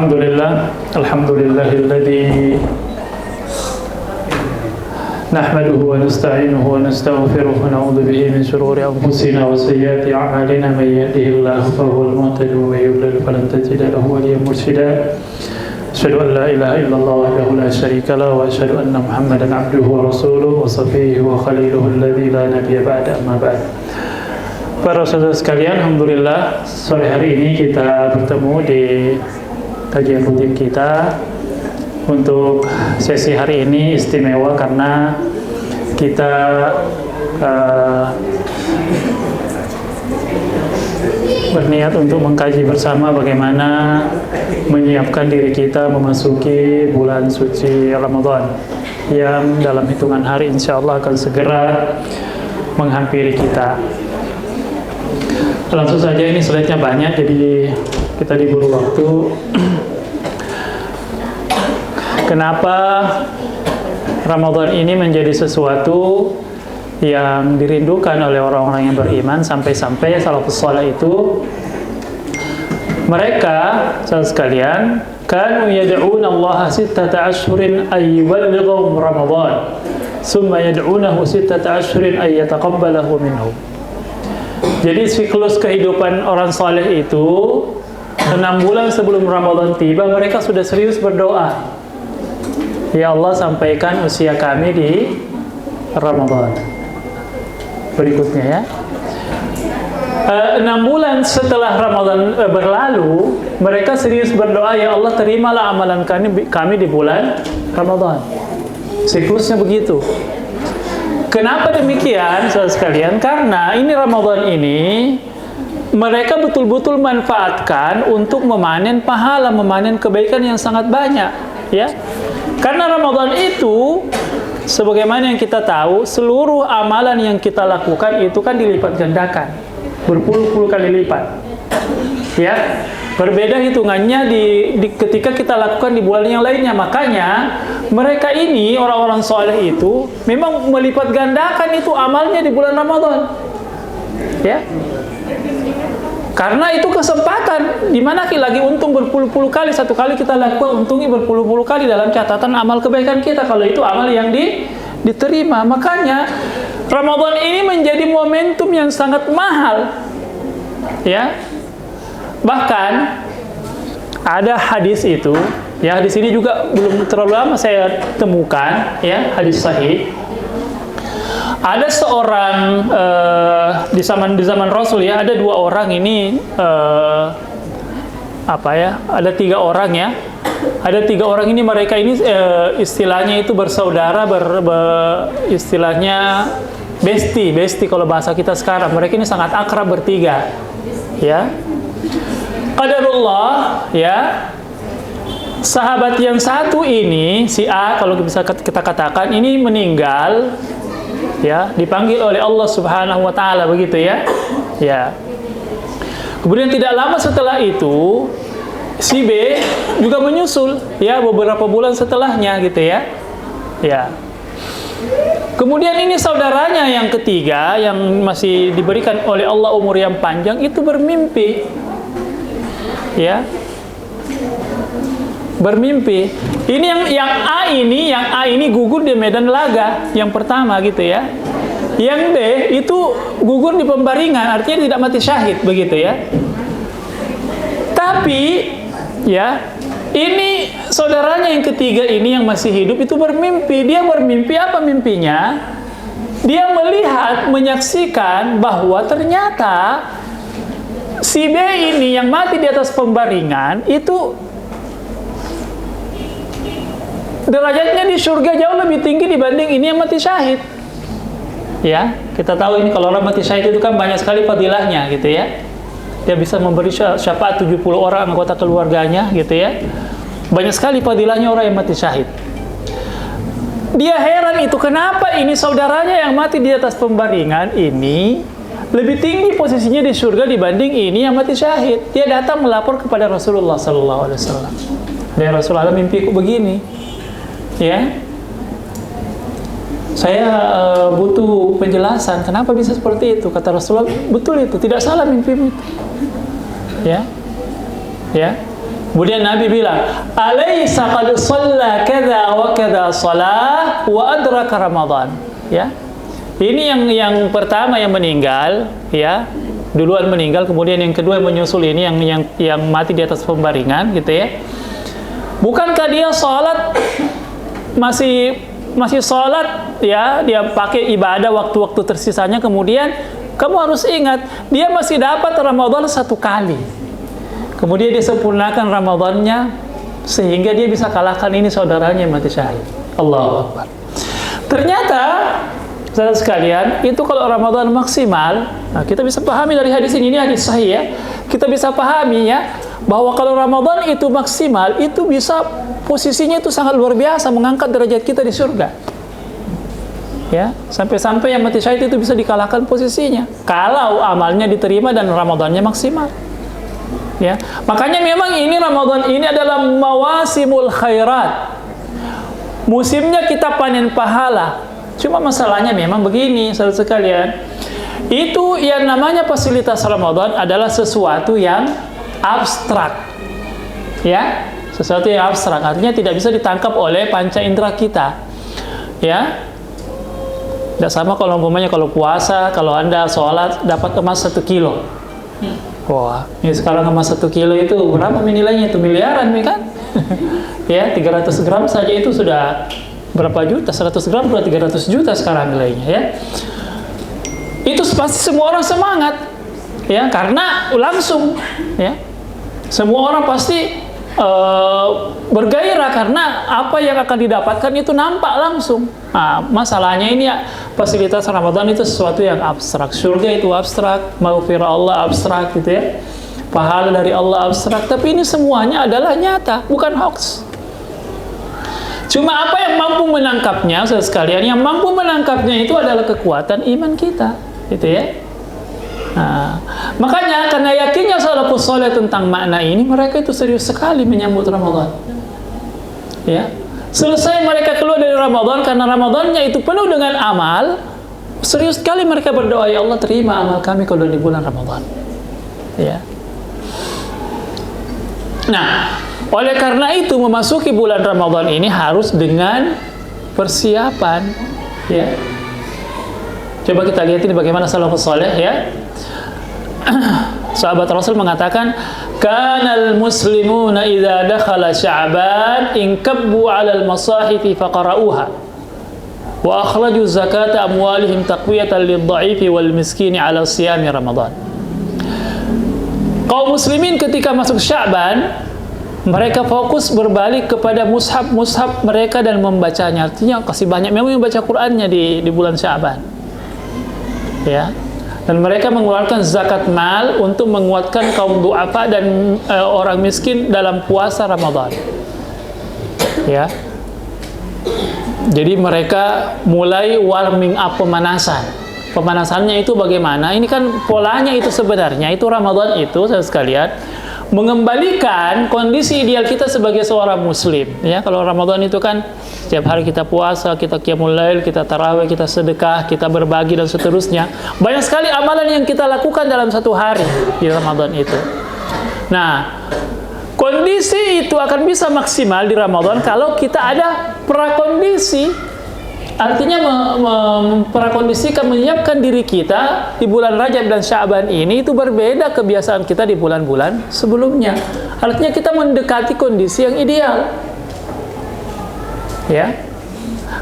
Alhamdulillahilladzi nahmaduhu wa nasta'inuhu wa nastaghfiruh wa na'udzu bihi min shururi anfusina wa sayyiati a'malina may yahdihillahu fahuwal muhtadi wa may yudlil falan tajida lahu waliyyan mursyida. Asyhadu an la ilaha illallah wahdahu la syarika lahu wa asyhadu anna Muhammadan 'abduhu wa rasuluhu wa safiyyuhu wa khaliluhu alladzi la nabiyya ba'da, amma ba'd. Para saudara sekalian, alhamdulillah sore hari ini kita bertemu di kajian rutin kita. Untuk sesi hari ini istimewa karena kita berniat untuk mengkaji bersama bagaimana menyiapkan diri kita memasuki bulan suci Ramadan yang dalam hitungan hari insya Allah akan segera menghampiri kita. Langsung saja, ini slide-nya banyak jadi kita diburu waktu. Kenapa Ramadan ini menjadi sesuatu yang dirindukan oleh orang-orang yang beriman, sampai-sampai salafus saleh itu mereka sekalian kanu yad'una Allah sittata ashhurin ay yuballighum Ramadan summa yad'unahu sittata ashhurin ay yataqabbalahu minhum. Jadi siklus kehidupan orang saleh itu 6 bulan sebelum Ramadan tiba mereka sudah serius berdoa, ya Allah, sampaikan usia kami di Ramadan. Berikutnya ya, 6 bulan setelah Ramadan berlalu, mereka serius berdoa, ya Allah, terimalah amalan kami di bulan Ramadan. Siklusnya begitu. Kenapa demikian, saudara sekalian? Karena ini Ramadan ini mereka betul-betul manfaatkan untuk memanen pahala, memanen kebaikan yang sangat banyak, ya. Karena Ramadan itu, sebagaimana yang kita tahu, seluruh amalan yang kita lakukan itu kan dilipat gandakan, berpuluh-puluh kali lipat, ya. Berbeda hitungannya ketika kita lakukan di bulan yang lainnya. Makanya mereka ini, orang-orang soleh itu memang melipat gandakan itu amalnya di bulan Ramadan, ya. Karena itu kesempatan di mana lagi untung berpuluh-puluh kali. Satu kali kita lakukan, untungnya berpuluh-puluh kali dalam catatan amal kebaikan kita, kalau itu amal yang diterima. Makanya Ramadan ini menjadi momentum yang sangat mahal, ya. Bahkan ada hadis itu, ya, hadis ini juga belum terlalu lama saya temukan, ya, hadis sahih. Ada seorang di zaman Rasul, ya, ada 2 orang ini ada 3 orang, ya. Ada 3 orang ini, mereka ini istilahnya itu bersaudara, istilahnya besti kalau bahasa kita sekarang. Mereka ini sangat akrab bertiga, ya. Qadarullah, ya. Sahabat yang satu ini, si A kalau bisa kita katakan, ini meninggal, ya, dipanggil oleh Allah Subhanahu wa taala, begitu ya. Ya. Kemudian tidak lama setelah itu si B juga menyusul, ya, beberapa bulan setelahnya, gitu ya. Ya. Kemudian ini saudaranya yang ketiga yang masih diberikan oleh Allah umur yang panjang itu bermimpi. Ya. Bermimpi. Ini yang A ini gugur di medan laga yang pertama, gitu ya. Yang B itu gugur di pembaringan, artinya tidak mati syahid, begitu ya. Tapi, ya, ini saudaranya yang ketiga ini yang masih hidup itu bermimpi. Dia bermimpi apa mimpinya? Dia menyaksikan bahwa ternyata si B ini yang mati di atas pembaringan itu derajatnya di surga jauh lebih tinggi dibanding ini yang mati syahid. Ya, kita tahu ini kalau orang mati syahid itu kan banyak sekali fadilahnya, gitu ya. Dia bisa memberi syafaat 70 orang anggota keluarganya, gitu ya. Banyak sekali fadilahnya orang yang mati syahid. Dia heran itu, kenapa ini saudaranya yang mati di atas pembaringan ini lebih tinggi posisinya di surga dibanding ini yang mati syahid. Dia datang melapor kepada Rasulullah SAW. Dan Rasulullah, mimpiku begini, ya. Saya butuh penjelasan, kenapa bisa seperti itu? Kata Rasulullah, betul itu, tidak salah mimpimu itu. Ya. Ya. Kemudian Nabi bilang, "Alaysa qad shalla kadza wa kadza shalah wa adraka Ramadan." Ya. Ini yang pertama yang meninggal, ya. Duluan meninggal, kemudian yang kedua yang menyusul ini yang mati di atas pembaringan gitu ya. Bukankah dia salat masih salat ya, dia pakai ibadah waktu-waktu tersisanya, kemudian kamu harus ingat dia masih dapat Ramadan 1 kali. Kemudian dia sempurnakan Ramadannya sehingga dia bisa kalahkan ini saudaranya yang mati syahid. Allahu Akbar. Ternyata saudara sekalian, itu kalau Ramadan maksimal, nah kita bisa pahami dari hadis ini hadis sahih ya. Kita bisa pahami ya bahwa kalau Ramadan itu maksimal, itu bisa posisinya itu sangat luar biasa, mengangkat derajat kita di surga. Ya, sampai-sampai yang mati syahid itu bisa dikalahkan posisinya kalau amalnya diterima dan Ramadannya maksimal. Ya, makanya memang ini Ramadan ini adalah mawasimul khairat. Musimnya kita panen pahala. Cuma masalahnya memang begini, saudara sekalian. Itu yang namanya fasilitas Ramadan adalah sesuatu yang abstrak. Ya, sesuatu yang abstrak artinya tidak bisa ditangkap oleh panca indera kita. Ya. Tidak sama kalau umpamanya kalau puasa, kalau Anda sholat dapat emas 1 kilo. Wah, ini sekarang emas 1 kilo itu berapa nilainya? Itu miliaran, kan? Ya, 300 gram saja itu sudah berapa juta? 100 gram sudah 300 juta sekarang nilainya, ya. Itu pasti semua orang semangat, ya, karena langsung, ya. Semua orang pasti bergairah karena apa yang akan didapatkan itu nampak langsung. Nah, masalahnya ini ya, fasilitas Ramadan itu sesuatu yang abstrak. Surga itu abstrak, maghfirah Allah abstrak gitu ya. Pahala dari Allah abstrak, tapi ini semuanya adalah nyata, bukan hoax. Cuma apa yang mampu menangkapnya, saudara sekalian, yang mampu menangkapnya itu adalah kekuatan iman kita, gitu ya. Nah, makanya karena yakinnya salafus saleh tentang makna ini, mereka itu serius sekali menyambut Ramadan. Ya. Selesai mereka keluar dari Ramadan, karena Ramadannya itu penuh dengan amal, serius sekali mereka berdoa, ya Allah terima amal kami kalau di bulan Ramadan. Ya. Nah, oleh karena itu memasuki bulan Ramadan ini harus dengan persiapan. Ya. Coba kita lihat ini bagaimana salafus saleh ya. Sahabat Rasul mengatakan, "Kanal muslimuna idza dakhala Sya'ban inkabbu 'alal masahifi faqara'uha wa akhraju zakata amwalihim taqwiyatan lidh-dha'ifi wal miskini 'ala siyami Ramadan." Kaum muslimin ketika masuk Sya'ban, mereka fokus berbalik kepada mushaf mereka dan membacanya. Artinya kasih banyak memang membaca Qur'annya di bulan Sya'ban. Ya. Dan mereka mengeluarkan zakat mal untuk menguatkan kaum du'afa dan orang miskin dalam puasa Ramadan. Ya. Jadi mereka mulai warming up, pemanasan. Pemanasannya itu bagaimana? Ini kan polanya itu sebenarnya itu Ramadan itu saudara sekalian mengembalikan kondisi ideal kita sebagai seorang muslim. Ya, kalau Ramadan itu kan setiap hari kita puasa, kita qiyamul lail, kita tarawih, kita sedekah, kita berbagi dan seterusnya. Banyak sekali amalan yang kita lakukan dalam satu hari di Ramadan itu. Nah, kondisi itu akan bisa maksimal di Ramadan kalau kita ada prakondisi. Artinya memprakondisikan, menyiapkan diri kita di bulan Rajab dan Sya'ban ini itu berbeda kebiasaan kita di bulan-bulan sebelumnya. Artinya kita mendekati kondisi yang ideal. Ya.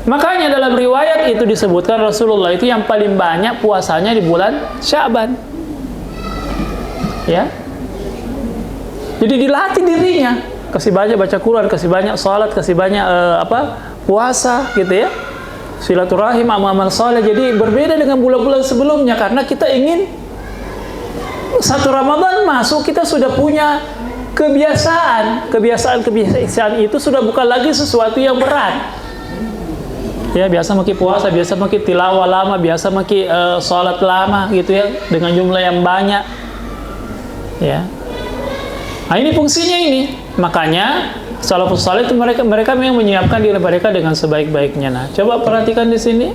Makanya dalam riwayat itu disebutkan Rasulullah itu yang paling banyak puasanya di bulan Sya'ban. Ya. Jadi dilatih dirinya, kasih banyak baca Quran, kasih banyak salat, kasih banyak puasa gitu ya. Silaturahim, amal-amal saleh. Jadi berbeda dengan bulan-bulan sebelumnya karena kita ingin satu Ramadan masuk kita sudah punya kebiasaan itu sudah bukan lagi sesuatu yang berat. Ya, biasa maki puasa, biasa maki tilawah lama, biasa maki salat lama gitu ya dengan jumlah yang banyak. Ya. Nah, ini fungsinya ini. Makanya salafus saleh itu mereka memang menyiapkan diri mereka dengan sebaik-baiknya. Nah, coba perhatikan di sini.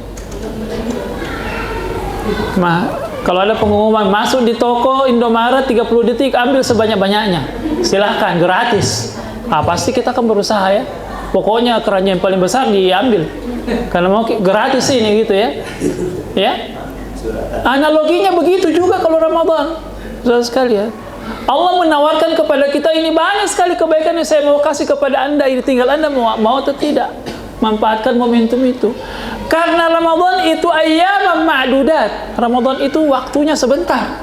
Kalau ada pengumuman masuk di toko Indomaret 30 detik ambil sebanyak-banyaknya, silahkan, gratis. Pasti kita akan berusaha ya. Pokoknya keranjang yang paling besar diambil. Karena mau gratis ini gitu ya. Ya. Analoginya begitu juga kalau Ramadan. Saudara sekalian, Allah menawarkan kepada kita ini banyak sekali kebaikan yang saya mau kasih kepada Anda. Ini tinggal Anda mau atau tidak. Manfaatkan momentum itu. Karena Ramadan itu ayyam ma'dudat. Ramadan itu waktunya sebentar.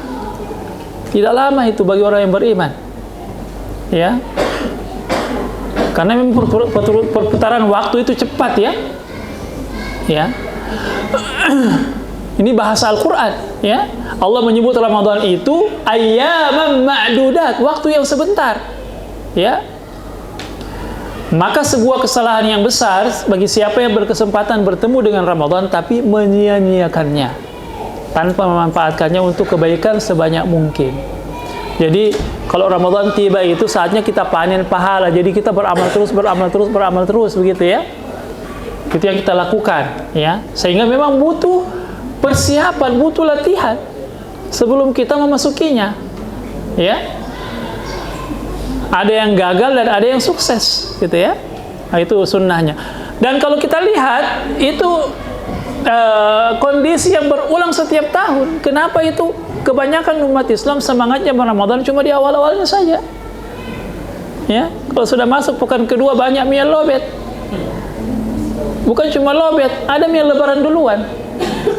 Tidak lama itu bagi orang yang beriman. Ya. Karena memang perputaran waktu itu cepat ya. Ya. Ini bahasa Al-Qur'an, ya. Allah menyebut Ramadan itu ayyam ma'dudat, waktu yang sebentar. Ya. Maka sebuah kesalahan yang besar bagi siapa yang berkesempatan bertemu dengan Ramadan tapi menyia-nyiakannya tanpa memanfaatkannya untuk kebaikan sebanyak mungkin. Jadi kalau Ramadan tiba itu saatnya kita panen pahala. Jadi kita beramal terus begitu ya. Itu yang kita lakukan ya. Sehingga memang butuh persiapan, butuh latihan sebelum kita memasukinya. Ya. Ada yang gagal dan ada yang sukses, gitu ya. Nah, itu sunnahnya. Dan kalau kita lihat itu kondisi yang berulang setiap tahun. Kenapa itu? Kebanyakan umat Islam semangatnya Ramadan cuma di awal-awalnya saja. Ya, kalau sudah masuk pekan kedua banyak mie lobet. Bukan cuma lobet, ada mie lebaran duluan.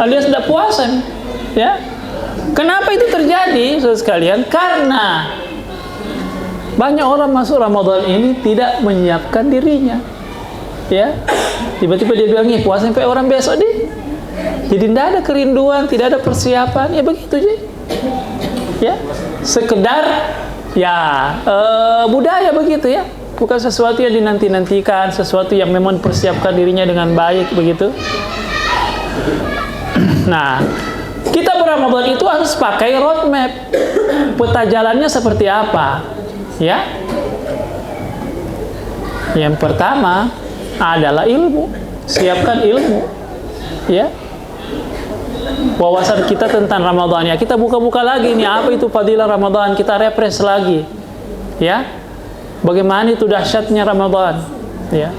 Alias tidak puasa nih. Ya. Kenapa itu terjadi, saudara sekalian? Karena banyak orang masuk Ramadan ini tidak menyiapkan dirinya. Ya. Tiba-tiba dia bilang, puasa sampai orang besok deh. Jadi tidak ada kerinduan, tidak ada persiapan. Ya begitu sih. Ya. Sekedar ya budaya begitu ya. Bukan sesuatu yang dinanti-nantikan, sesuatu yang memang persiapkan dirinya dengan baik begitu. Nah, kita beramal itu harus pakai roadmap. Peta jalannya seperti apa? Ya. Yang pertama adalah ilmu. Siapkan ilmu. Ya. Wawasan kita tentang Ramadan ya. Kita buka-buka lagi nih apa itu fadilah Ramadan, kita refresh lagi. Ya. Bagaimana itu dahsyatnya Ramadan? Ya.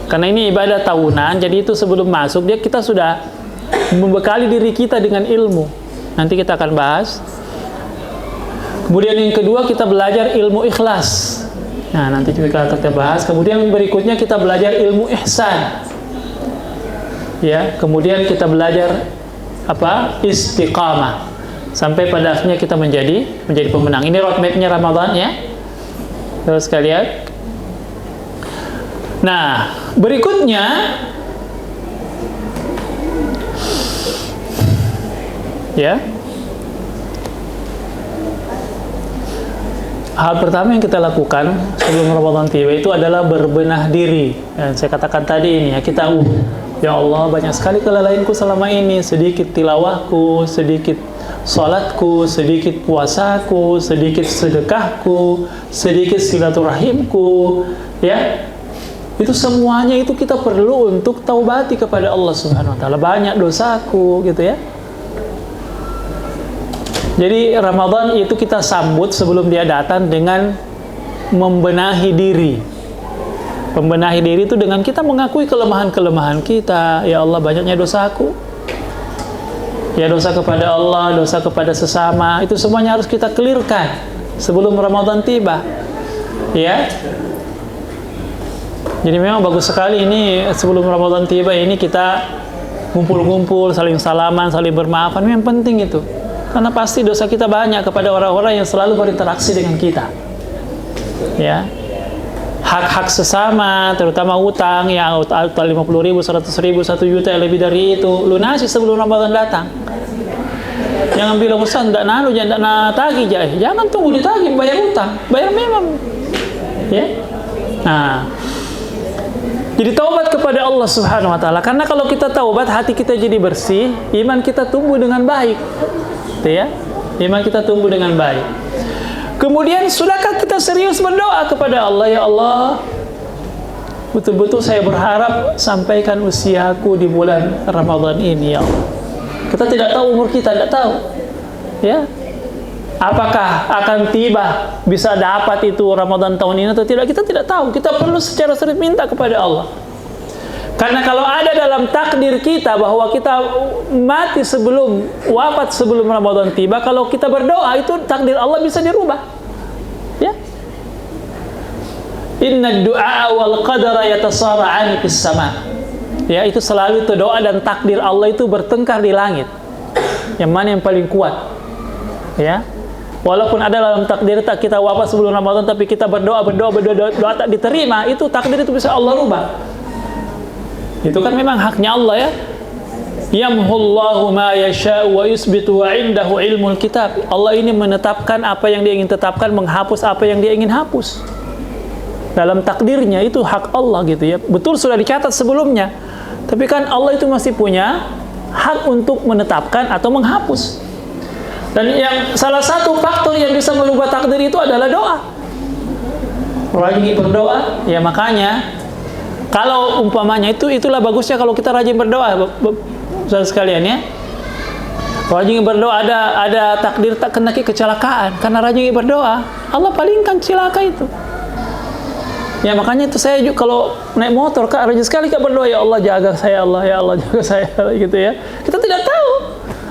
Karena ini ibadah tahunan, jadi itu sebelum masuk kita sudah membekali diri kita dengan ilmu. Nanti kita akan bahas. Kemudian yang kedua kita belajar ilmu ikhlas. Nah, nanti juga kita bahas. Kemudian berikutnya kita belajar ilmu ihsan. Ya, kemudian kita belajar apa? Istiqamah. Sampai pada akhirnya kita menjadi pemenang. Ini roadmap-nya Ramadan ya. Terus sekalian. Nah, berikutnya ya. Hal pertama yang kita lakukan sebelum Ramadan tiba itu adalah berbenah diri. Dan saya katakan tadi ini ya, kita ya Allah, banyak sekali kelalaianku selama ini, sedikit tilawahku, sedikit salatku, sedikit puasaku, sedikit sedekahku, sedikit silaturahimku, ya. Itu semuanya itu kita perlu untuk taubati kepada Allah Subhanahu wa taala. Banyak dosaku gitu ya. Jadi Ramadan itu kita sambut sebelum dia datang dengan membenahi diri. Membenahi diri itu dengan kita mengakui kelemahan-kelemahan kita. Ya Allah, banyaknya dosaku. Ya, dosa kepada Allah, dosa kepada sesama, itu semuanya harus kita clearkan sebelum Ramadan tiba. Ya. Jadi memang bagus sekali ini sebelum Ramadan tiba ini kita ngumpul-ngumpul, saling salaman, saling bermaafan. Memang penting itu. Karena pasti dosa kita banyak kepada orang-orang yang selalu berinteraksi dengan kita. Ya. Hak-hak sesama, terutama utang, ya utang 50.000, 100.000, 1 juta, lebih dari itu, lunasi sebelum Ramadan datang. Jangan bilang, Ustaz, jangan tagih, jangan tunggu ditagih, bayar utang, bayar memang. Ya. Nah, jadi taubat kepada Allah Subhanahu wa taala. Karena kalau kita taubat, hati kita jadi bersih, iman kita tumbuh dengan baik. Ya, iman kita tumbuh dengan baik. Kemudian sudahkah kita serius berdoa kepada Allah, ya Allah, betul-betul saya berharap sampaikan usiaku di bulan Ramadan ini, ya Allah. Kita tidak tahu umur kita, tidak tahu. Ya, apakah akan tiba bisa dapat itu Ramadan tahun ini atau tidak, kita tidak tahu. Kita perlu secara serius minta kepada Allah. Karena kalau ada dalam takdir kita bahwa kita mati sebelum wafat sebelum Ramadan tiba, kalau kita berdoa itu takdir Allah bisa dirubah. Ya. Inna du'a wal qadara yatasara'ani fis sama. Ya, itu selalu itu doa dan takdir Allah itu bertengkar di langit. Yang mana yang paling kuat? Ya, walaupun ada dalam takdir tak kita wafat sebelum Ramadan, tapi kita berdoa tak diterima, itu takdir itu bisa Allah rubah. Itu kan memang haknya Allah ya. Yamhullahu ma yasha'u wa yusbitu wa indahu ilmul kitab. Allah ini menetapkan apa yang Dia ingin tetapkan, menghapus apa yang Dia ingin hapus. Dalam takdirnya itu hak Allah gitu ya. Betul sudah dicatat sebelumnya. Tapi kan Allah itu masih punya hak untuk menetapkan atau menghapus. Dan yang salah satu faktor yang bisa merubah takdir itu adalah doa. Rajin berdoa, ya makanya kalau umpamanya itulah bagusnya kalau kita rajin berdoa, saudara sekalian ya. Rajin berdoa, ada takdir tak kena kecelakaan karena rajin berdoa, Allah palingkan celaka itu. Ya makanya itu saya juga kalau naik motor Kak rajin sekali Kak berdoa, ya Allah jaga saya, Allah ya Allah jaga saya gitu ya. Kita tidak tahu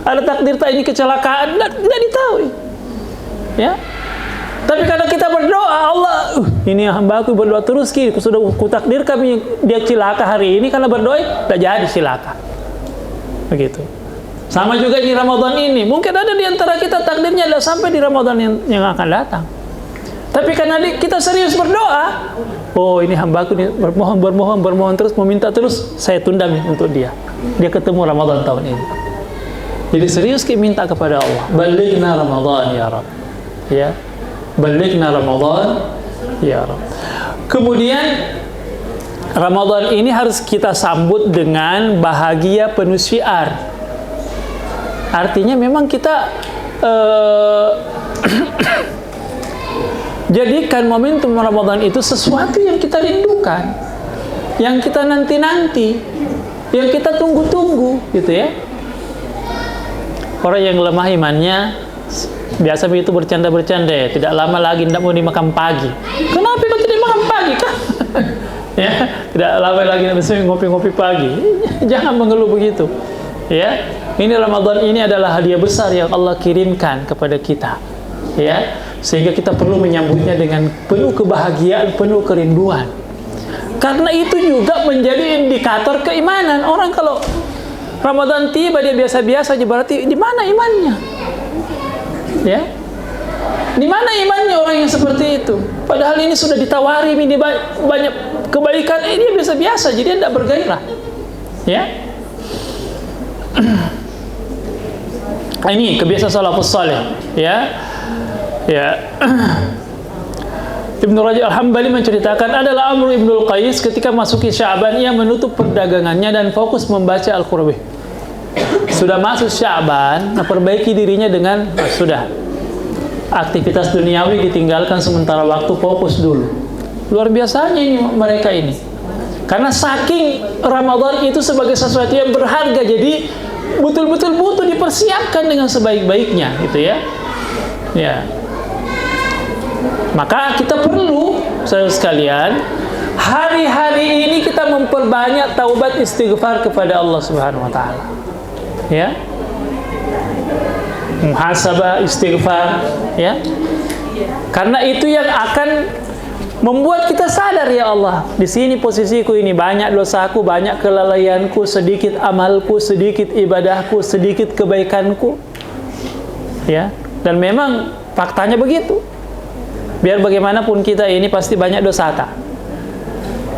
ada takdir tak ini kecelakaan, tidak ditahu. Ya. Tapi kadang kita berdoa, Allah, ini hamba aku berdoa terus ki, sudah kutakdir kami dia celaka hari ini karena berdoa tidak jadi celaka. Begitu. Sama juga di Ramadan ini, mungkin ada di antara kita takdirnya tidak sampai di Ramadan yang akan datang. Tapi karena kita serius berdoa, oh ini hamba aku bermohon terus, meminta terus, saya tunda untuk dia ketemu Ramadan tahun ini. Jadi serius kita minta kepada Allah, balighna Ramadan ya Rabb. Ya. Balighna Ramadan ya Rabb. Kemudian Ramadan ini harus kita sambut dengan bahagia penuh syiar. Artinya memang kita jadikan momentum Ramadan itu sesuatu yang kita rindukan, yang kita nanti-nanti, yang kita tunggu-tunggu gitu ya. Orang yang lemah imannya biasa begitu bercanda-bercanda ya, tidak lama lagi tidak mau dimakan pagi. Kenapa kau tidak makan pagi kah? Ya, tidak lama lagi tidak bisa ngopi-ngopi pagi. Jangan mengeluh begitu. Ya, ini Ramadan ini adalah hadiah besar yang Allah kirimkan kepada kita. Ya, sehingga kita perlu menyambutnya dengan penuh kebahagiaan, penuh kerinduan. Karena itu juga menjadi indikator keimanan. Orang kalau Ramadan tiba dia biasa-biasa aja, berarti di mana imannya? Ya, di mana imannya orang yang seperti itu? Padahal ini sudah ditawari ini banyak kebaikan, dia biasa-biasa, jadi dia tidak bergairah. Ya, ini kebiasaan salafus saleh. Ya, ya. Ibnu Rajab Al-Hambali menceritakan adalah Amr ibnul Qais ketika masuki Sya'ban ia menutup perdagangannya dan fokus membaca Al-Qur'an. Sudah masuk Sya'ban, perbaiki dirinya dengan sudah aktivitas duniawi ditinggalkan sementara waktu, fokus dulu. Luar biasanya ini mereka ini. Karena saking Ramadan itu sebagai sesuatu yang berharga, jadi betul-betul butuh dipersiapkan dengan sebaik-baiknya gitu ya. Ya. Maka kita perlu, saudara sekalian, hari-hari ini kita memperbanyak taubat istighfar kepada Allah Subhanahu wa taala. Ya. Muhasabah, istighfar, ya. Karena itu yang akan membuat kita sadar, ya Allah, di sini posisiku ini banyak dosaku, banyak kelalaianku, sedikit amalku, sedikit ibadahku, sedikit kebaikanku. Ya. Dan memang faktanya begitu. Biar bagaimanapun kita ini pasti banyak dosa tak.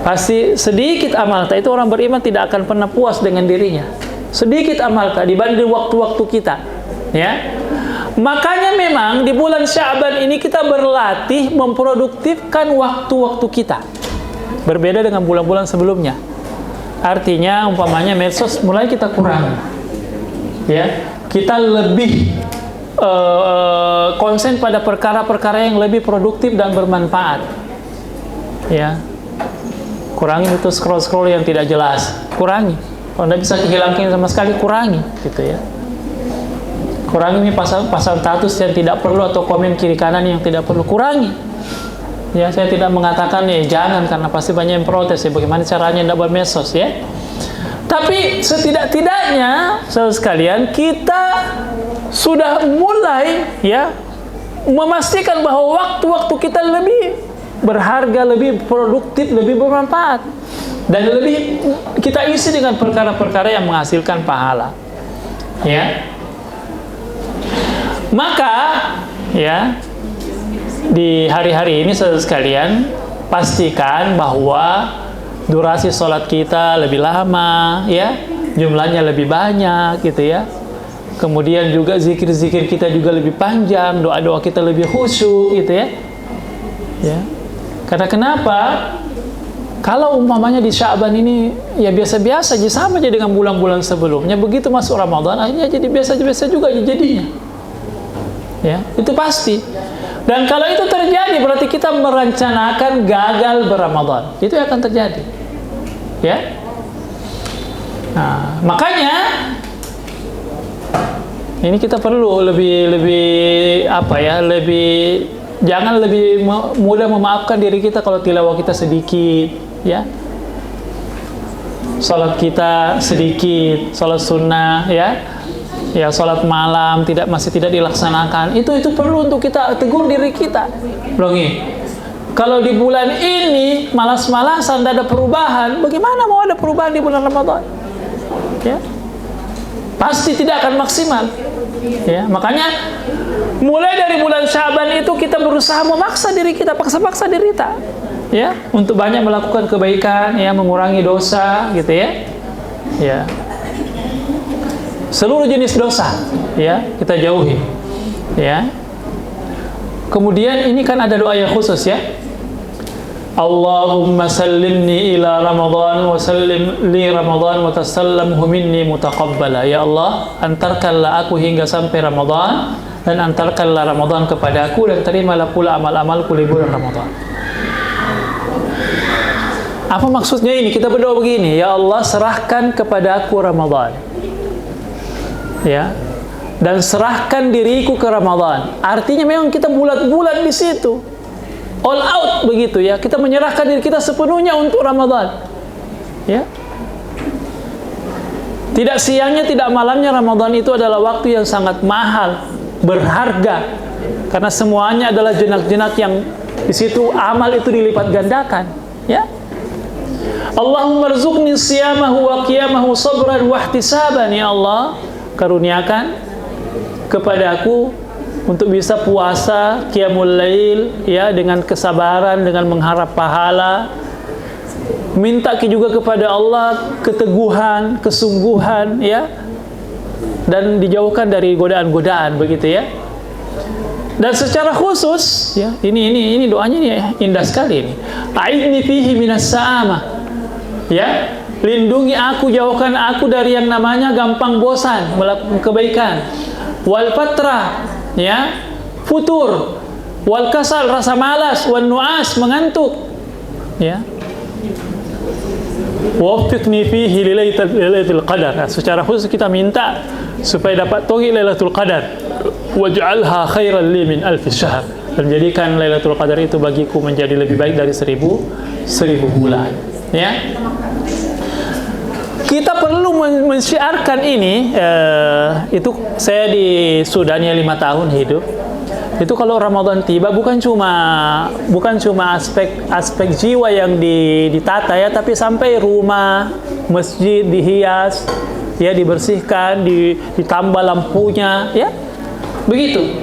Pasti sedikit amal tak. Itu orang beriman tidak akan pernah puas dengan dirinya. Sedikit amal tak dibanding waktu-waktu kita. Ya. Makanya memang di bulan Sya'ban ini kita berlatih memproduktifkan waktu-waktu kita. Berbeda dengan bulan-bulan sebelumnya. Artinya umpamanya medsos mulai kita kurangi. Ya. Kita lebih konsen pada perkara-perkara yang lebih produktif dan bermanfaat. Ya, kurangi itu scroll-scroll yang tidak jelas, kurangi. Kalau tidak bisa dihilangkan sama sekali, kurangi, gitu ya. Kurangi pasang status yang tidak perlu atau komen kiri kanan yang tidak perlu, kurangi. Ya, saya tidak mengatakan ya jangan, karena pasti banyak yang protes ya, bagaimana caranya tidak bermedsos ya. Tapi setidak-tidaknya saudara sekalian, kita sudah mulai ya memastikan bahwa waktu-waktu kita lebih berharga, lebih produktif, lebih bermanfaat, dan lebih kita isi dengan perkara-perkara yang menghasilkan pahala. Ya. Maka ya di hari-hari ini saudara sekalian, pastikan bahwa durasi sholat kita lebih lama ya, jumlahnya lebih banyak gitu ya. Kemudian juga zikir-zikir kita juga lebih panjang, doa-doa kita lebih khusyuk gitu ya. Ya. Karena kenapa? Kalau umpamanya di Sya'ban ini ya biasa-biasa aja, sama aja dengan bulan-bulan sebelumnya, begitu masuk Ramadan akhirnya jadi biasa-biasa juga jadinya. Ya, itu pasti. Dan kalau itu terjadi berarti kita merencanakan gagal berRamadan. Itu yang akan terjadi. Ya. Nah, makanya ini kita perlu lebih apa ya, jangan lebih mudah memaafkan diri kita kalau tilawah kita sedikit, ya. Salat kita sedikit, salat sunnah ya. Ya, salat malam masih tidak dilaksanakan. Itu perlu untuk kita tegur diri kita. Longi. Kalau di bulan ini malas-malasan, tidak ada perubahan, bagaimana mau ada perubahan di bulan Ramadan? Ya. Pasti tidak akan maksimal. Ya, makanya mulai dari bulan Sya'ban itu kita berusaha memaksa diri kita, paksa-paksa diri kita, ya, untuk banyak melakukan kebaikan, ya, mengurangi dosa, gitu ya. Ya. Seluruh jenis dosa ya kita jauhi ya. Kemudian ini kan ada doa yang khusus ya. Allahumma sallimni ila Ramadan wa sallim li Ramadan wa tasallamhu minni mutaqabbala. Ya Allah, antarkanlah aku hingga sampai Ramadan, dan antarkanlah Ramadan kepadaku, dan terimalah pula amal-amalku di bulan Ramadan. Apa maksudnya ini? Kita berdoa begini, ya Allah, serahkan kepada aku Ramadan. Ya, dan serahkan diriku ke Ramadan. Artinya memang kita bulat-bulat di situ, all out begitu ya. Kita menyerahkan diri kita sepenuhnya untuk Ramadan. Ya, tidak siangnya, tidak malamnya. Ramadan itu adalah waktu yang sangat mahal, berharga, karena semuanya adalah jenak-jenak yang di situ amal itu dilipat gandakan. Ya. Allahumma rzuqni siyamahu wa qiyamahu sabran wa ihtisaban. Ya Allah, karuniakan kepadaku untuk bisa puasa qiyamul lail ya, dengan kesabaran, dengan mengharap pahala. Minta juga kepada Allah keteguhan, kesungguhan ya, dan dijauhkan dari godaan-godaan begitu ya. Dan secara khusus ya, ini doanya nih indah sekali ini. A'idni fihi minas sa'amah. Ya, lindungi aku, jauhkan aku dari yang namanya gampang bosan melakukan kebaikan. Wal fatra, ya, futur. Wal kasal, rasa malas. Wan nu'as, mengantuk. Ya. Waffiqni fihi lilailatul qadar. Nah, secara khusus kita minta supaya dapat togi Lailatul Qadar. Waj'alha khairan li min alfi syahr. Dan jadikan Lailatul Qadar itu bagiku menjadi lebih baik dari 1000 bulan. Ya. Kita perlu mensyiarkan ini. Itu saya di Sudan ya 5 tahun hidup. Itu kalau Ramadan tiba bukan cuma aspek jiwa yang ditata ya, tapi sampai rumah, masjid dihias, ya, dibersihkan, ditambah lampunya, ya, begitu,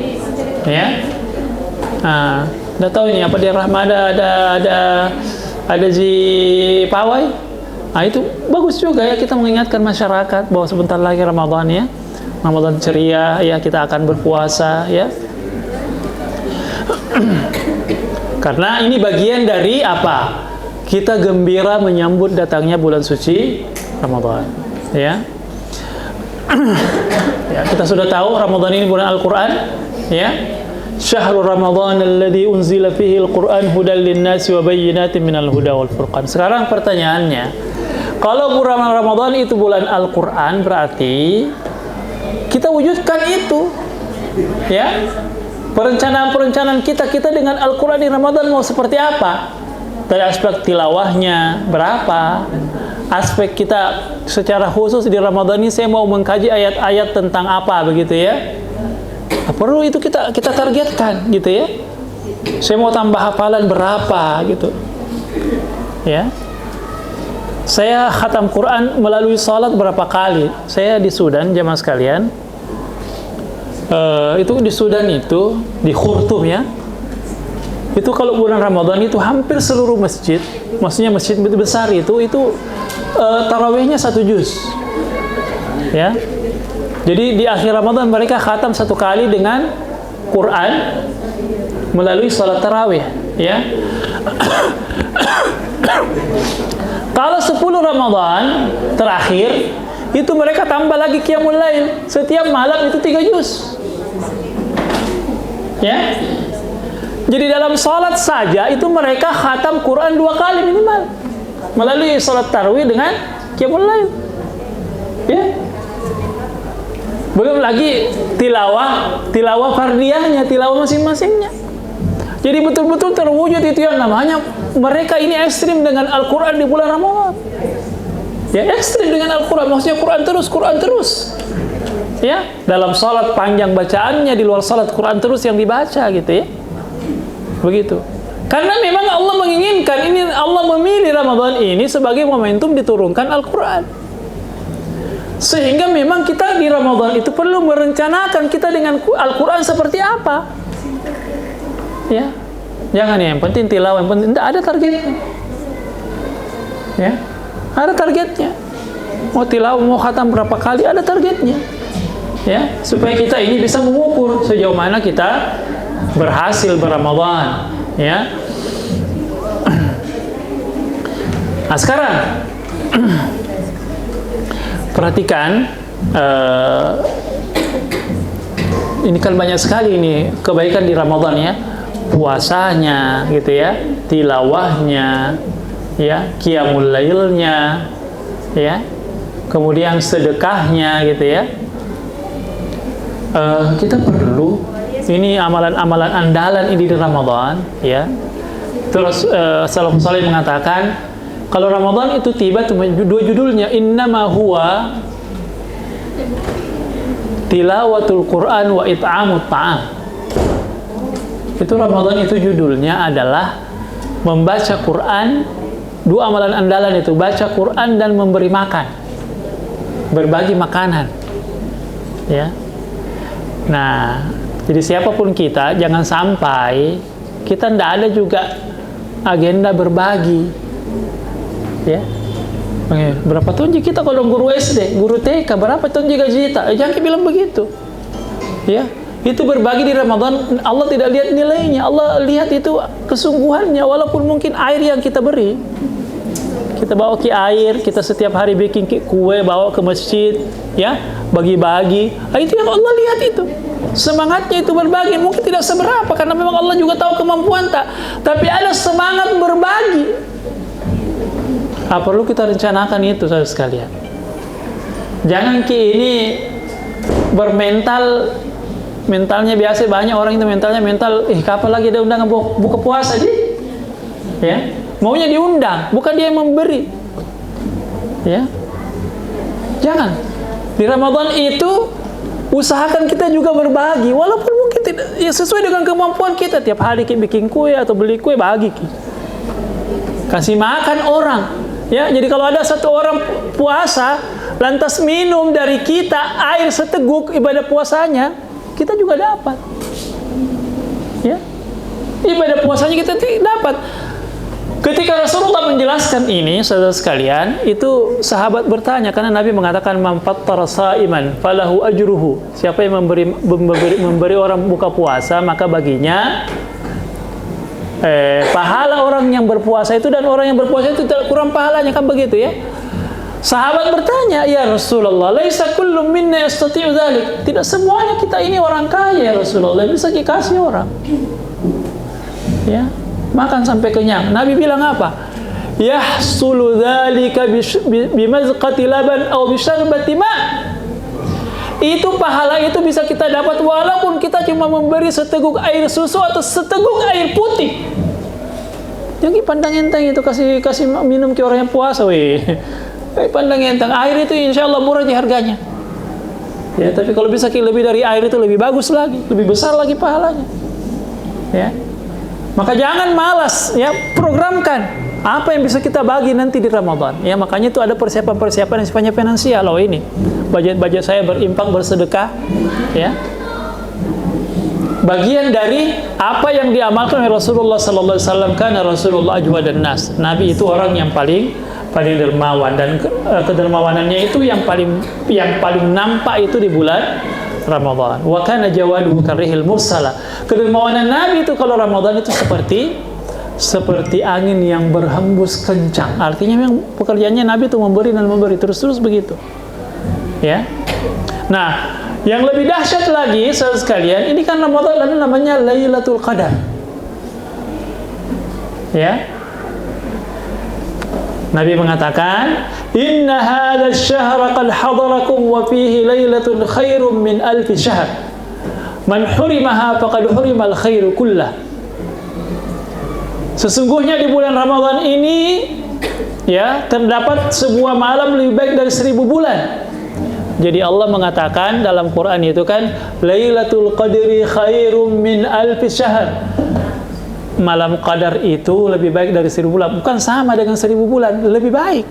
ya. Nah, udah tahu ini apa di Rahmada ada Ji Pawai. Nah, itu bagus juga ya, kita mengingatkan masyarakat bahwa sebentar lagi Ramadan ya. Ramadan ceria ya, kita akan berpuasa ya. Karena ini bagian dari apa? Kita gembira menyambut datangnya bulan suci Ramadan ya. Ya, kita sudah tahu Ramadan ini bulan Al-Qur'an ya. Syahrul Ramadan alladzi unzila fihi al-Qur'an hudal lin-nasi wa bayyinatin minal huda wal furqan. Sekarang pertanyaannya, kalau bulan Ramadan itu bulan Al-Qur'an, berarti kita wujudkan itu. Ya. Perencanaan-perencanaan kita dengan Al-Quran di Ramadan mau seperti apa? Dari aspek tilawahnya berapa? Aspek kita secara khusus di Ramadan ini saya mau mengkaji ayat-ayat tentang apa begitu ya? Perlu itu kita targetkan gitu ya. Saya mau tambah hafalan berapa gitu. Ya. Saya khatam Quran melalui salat berapa kali? Saya di Sudan jamaah sekalian. Itu di Sudan itu di Khartoum ya. Itu kalau bulan Ramadan itu hampir seluruh masjid, maksudnya masjid besar itu tarawihnya 1 juz. Ya. Jadi di akhir Ramadan mereka khatam 1 kali dengan Quran melalui salat tarawih, ya. Kalau 10 Ramadan terakhir itu mereka tambah lagi qiyamul lail. Setiap malam itu 3 juz. Ya. Jadi dalam salat saja itu mereka khatam Quran 2 kali minimal melalui salat tarawih dengan qiyamul lail. Ya. Belum lagi tilawah fardiyahnya, tilawah masing-masingnya. Jadi betul-betul terwujud itu yang namanya mereka ini ekstrim dengan Al-Quran di bulan Ramadan. Ya, ekstrim dengan Al-Quran, maksudnya Quran terus. Ya, dalam salat panjang bacaannya, di luar salat Quran terus yang dibaca gitu ya. Begitu. Karena memang Allah menginginkan ini, Allah memilih Ramadan ini sebagai momentum diturunkan Al-Quran. Sehingga memang kita di Ramadan itu perlu merencanakan kita dengan Al-Quran seperti apa. Ya, jangan ya, yang penting tilawah, yang penting, tidak ada targetnya. Ya, ada targetnya. Mau tilawah, mau khatam berapa kali, ada targetnya. Ya, supaya kita ini bisa mengukur sejauh mana kita berhasil berRamadan. Ya. Nah sekarang perhatikan, ini kan banyak sekali ini kebaikan di Ramadan ya. Puasanya gitu ya, tilawahnya ya, qiyamul lailnya ya, kemudian sedekahnya gitu ya. Kita perlu ini amalan-amalan andalan ini di Ramadan ya. Terus salafus saleh mengatakan kalau Ramadan itu tiba dua judulnya, innama huwa tilawatul Quran wa it'amut ta'am. Itu Ramadan itu judulnya adalah membaca Quran, dua amalan andalan itu, baca Quran dan memberi makan, berbagi makanan. Ya. Nah, jadi siapapun kita jangan sampai kita tidak ada juga agenda berbagi. Ya. Berapa tonji kita kalau guru SD, guru TK, berapa tonji gaji kita? Jangan bilang begitu. Ya. Itu berbagi di Ramadan, Allah tidak lihat nilainya, Allah lihat itu kesungguhannya. Walaupun mungkin air yang kita beri, kita bawa ke air, kita setiap hari bikin kue, bawa ke masjid, ya, bagi-bagi. Nah, itu yang Allah lihat itu. Semangatnya itu berbagi, mungkin tidak seberapa karena memang Allah juga tahu kemampuan tapi ada semangat berbagi. Perlu kita rencanakan itu saudara sekalian. Jangan ini mentalnya biasa, banyak orang itu mental kapan lagi dia undang buka puasa dia, ya, maunya diundang, bukan dia yang memberi, ya. Jangan di Ramadan itu usahakan kita juga berbagi, walaupun mungkin tidak ya sesuai dengan kemampuan kita. Tiap hari kita bikin kue atau beli kue bagi, kasih makan orang, ya. Jadi kalau ada satu orang puasa lantas minum dari kita air seteguk ibadah puasanya, kita juga dapat, ya, ibadah puasanya kita dapat. Ketika Rasulullah menjelaskan ini, saudara sekalian, itu sahabat bertanya karena Nabi mengatakan man fattara shaiman falahu ajruhu. Siapa yang memberi orang buka puasa maka baginya pahala orang yang berpuasa itu, dan orang yang berpuasa itu tidak kurang pahalanya, kan begitu ya. Sahabat bertanya, ya Rasulullah, laisa kullu minna yastati'u dzalik. Tidak semuanya kita ini orang kaya, Rasulullah, bisa dikasih orang. Ya, makan sampai kenyang. Nabi bilang apa? Yahsulu dzalika bimazqati laban aw bisyarbati ma. Itu pahala itu bisa kita dapat walaupun kita cuma memberi seteguk air susu atau seteguk air putih. Jangan pandang enteng itu, kasih minum ke orang yang puasa, weh. Pandang enteng, air itu insya Allah murah di harganya. Ya, tapi kalau bisa lebih dari air itu lebih bagus lagi, lebih besar lagi pahalanya. Ya, maka jangan malas, ya, programkan apa yang bisa kita bagi nanti di Ramadan. Ya, makanya itu ada persiapan yang sifatnya finansial. Loh ini, budget saya berinfak, bersedekah, ya. Bagian dari apa yang diamalkan oleh Rasulullah sallallahu alaihi wasallam, karena Rasulullah ajwadan nas. Nabi itu orang yang paling dermawan, dan kedermawanannya itu yang paling nampak itu di bulan Ramadan. Wa kana jawaduhu karihil mursala. Kedermawanan Nabi itu kalau Ramadan itu seperti angin yang berhembus kencang. Artinya memang pekerjaannya Nabi itu memberi dan memberi terus begitu. Ya. Nah, yang lebih dahsyat lagi, saudara sekalian, ini kan Ramadan lalu namanya Lailatul Qadar. Ya. Nabi mengatakan, "Inna hadzal syahra qad hadarakum wa fihi lailatun khairum min alfi syahr. Man hurimaha faqad hurimal khairu kullah." Sesungguhnya di bulan Ramadan ini, ya, terdapat sebuah malam lebih baik dari 1000 bulan. Jadi Allah mengatakan dalam Quran itu kan, Lailatul Qadri khairum min alfi syahr. Malam Qadar itu lebih baik dari 1000 bulan. Bukan sama dengan 1000 bulan, lebih baik.